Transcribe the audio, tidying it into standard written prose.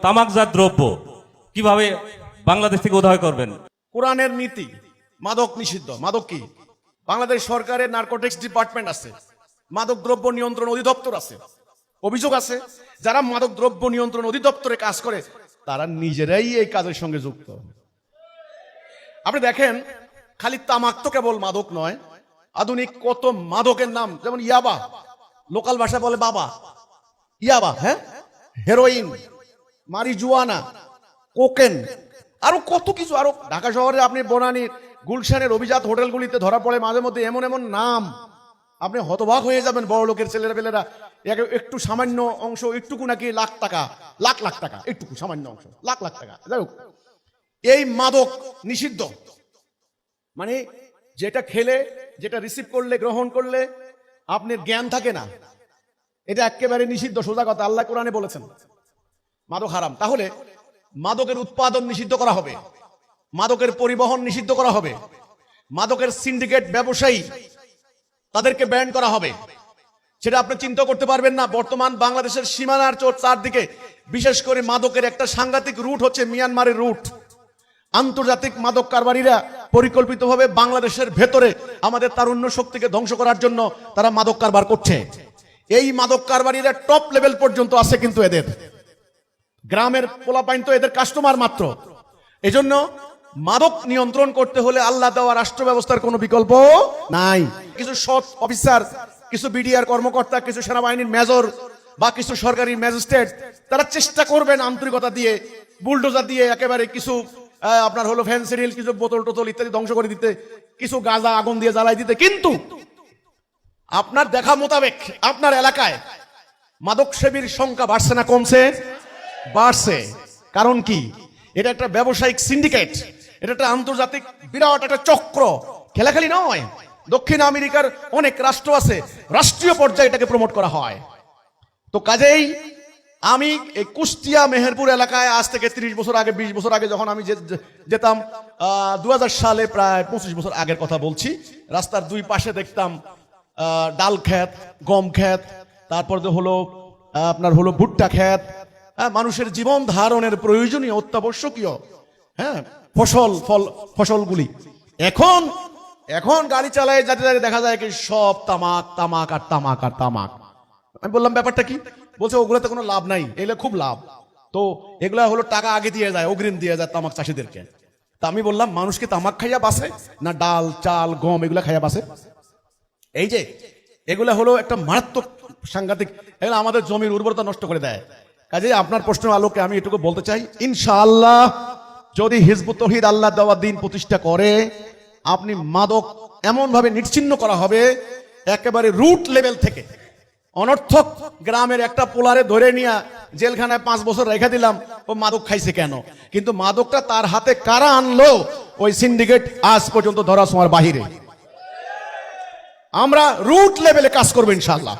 তামাকজাত দ্রব্য কিভাবে বাংলাদেশ থেকে উদ্ধার করবেন? কোরআনের নীতি, মাদক নিষিদ্ধ। মাদক কি? বাংলাদেশ সরকারের নার্কোটিক্স ডিপার্টমেন্ট আছে, মাদক দ্রব্য নিয়ন্ত্রণ অধিদপ্তর আছে। অভিযোগ আছে যারা মাদক দ্রব্য নিয়ন্ত্রণ অধিদপ্তরে কাজ করে তারা নিজেরাই এই কাজের সঙ্গে যুক্ত। আপনি দেখেন, খালি তামাক তো কেবল মাদক নয়, আধুনিক কত মাদকের নাম, যেমন ইয়াবা, লোকাল ভাষা বলে বাবা, ইয়াবা, হ্যাঁ, হেরোইন, মারিজুয়ানা, কোকেন, আরো কত কিছু। আরো ঢাকা শহরে আপনি বনানীর গুলশানের অভিজাত হোটেলগুলিতে ধরা পড়ে মাঝে মধ্যে এমন এমন নাম, আপনি হতবাক হয়ে যাবেন। বড় লোকের ছেলেরা পেলেরা একটু সামান্য অংশ, একটুকু নাকি লাখ টাকা, লাখ লাখ টাকা, একটুকু সামান্য অংশ, লাখ লাখ টাকা। যাই হোক, এই মাদক নিষিদ্ধ, মানে যেটা খেলে, যেটা রিসিভ করলে, গ্রহণ করলে আপনার জ্ঞান থাকে না, এটা একেবারে নিষিদ্ধ। সোজা কথা, আল্লাহ কোরআনে বলেছেন মাদক হারাম। তাহলে মাদকের উৎপাদন নিষিদ্ধ করা হবে, মাদকের পরিবহন নিষিদ্ধ করা হবে, মাদকের সিন্ডিকেট ব্যবসায়ী তাদেরকে ব্যান করা হবে। সেটা আপনি চিন্তা করতে পারবেন না। বর্তমান বাংলাদেশের সীমানার চারদিকে বিশেষ করে মাদকের একটা সাংঘাতিক রুট হচ্ছে মিয়ানমারের রুট। আন্তর্জাতিক মাদক কারবারিরা পরিকল্পিতভাবে বাংলাদেশের ভেতরে আমাদের তারুণ্য শক্তিকে ধ্বংস করার জন্য তারা মাদক কারবার করছে। এই মাদক কারবারিরা টপ লেভেল পর্যন্ত আছে, কিন্তু এদের গ্রামের পোলাপাইন তো এদের কাস্টমার মাত্র। এজন্য মাদক নিয়ন্ত্রণ করতে হলে আল্লাহ দেওয়া রাষ্ট্র ব্যবস্থার কোনো বিকল্প নাই। কিছু সৎ অফিসার, কিছু বিডিআর কর্মকর্তা, কিছু সেনাবাহিনীর মেজর বা কিছু সরকারি ম্যাজিস্ট্রেট তারা চেষ্টা করবেন আন্তরিকতা দিয়ে, বুলডোজার দিয়ে একেবারে কিছু আপনার হলো ফেন্সিডিল, কিছু বোতল টোতল ইত্যাদি ধ্বংস করে দিতে, কিছু গাঁজা আগুন দিয়ে জ্বালাই দিতে। কিন্তু আপনার দেখা মোতাবেক আপনার এলাকায় মাদক সেবীর সংখ্যা বাড়ছে না কমছে? বাড়ছে। কারণ কি? এটা একটা ব্যবসায়িক সিন্ডিকেট, এটা একটা আন্তর্জাতিক বিরাট একটা চক্র, খেলাখালি নয়। দক্ষিণ আমেরিকার অনেক রাষ্ট্র আছে, রাষ্ট্রীয় পর্যায়ে এটাকে প্রমোট করা হয়। তো কাজেই আমি এই কুষ্টিয়া মেহেরপুর এলাকায় আজ থেকে 30 বছর আগে, 20 বছর আগে যখন আমি যেতাম, 2000 সালে, প্রায় 25 বছর আগের কথা বলছি, রাস্তার দুই পাশে দেখতাম ডাল ক্ষেত, গম ক্ষেত, তারপর হলো আপনার হলো ভুট্টা ক্ষেত, মানুষের জীবন ধারণের প্রয়োজনীয় অত্যাবশ্যকীয় ফসলগুলি। এখন গাড়ি চালায় যাতে দেখা যায় কি সব তামাক, তামাক আর তামাক আর তামাক। আমি বললাম ব্যাপারটা কি? বলছে ওগুলোতে কোনো লাভ নাই, এগুলো খুব লাভ। তো এগুলা হলো টাকা আগে দিয়ে যায়, অগ্রিম দিয়ে যায় তামাক চাষিদেরকে। তা আমি বললাম মানুষকে তামাক খাইয়া বাসে না ডাল চাল গম এগুলা খাইয়া বাসে? এই যে এগুলা হলো একটা মারাত্মক সাংঘাতিক, এগুলো আমাদের জমির উর্বরতা নষ্ট করে দেয়। কাজে আপনার প্রশ্নের আলোকে আমি এটুকু বলতে চাই, ইনশাআল্লাহ যদি হিজবুত তৌহিদ আল্লাহ দেওয়া দিন প্রতিষ্ঠা করে, আপনি মাদক এমন ভাবে নিশ্চিহ্ন করা হবে একেবারে রুট লেভেল থেকে। অনর্থক গ্রামের একটা পোলারে ধরে নিয়ে জেলখানায় 5 বছর রেখে দিলাম, ও মাদক খাইছে কেন? কিন্তু মাদকটা তার হাতে কারা আনলো, ওই সিন্ডিকেট আজ পর্যন্ত ধরা ছোঁয়ার বাহিরে। আমরা রুট লেভেলে কাজ করবো ইনশাআল্লাহ।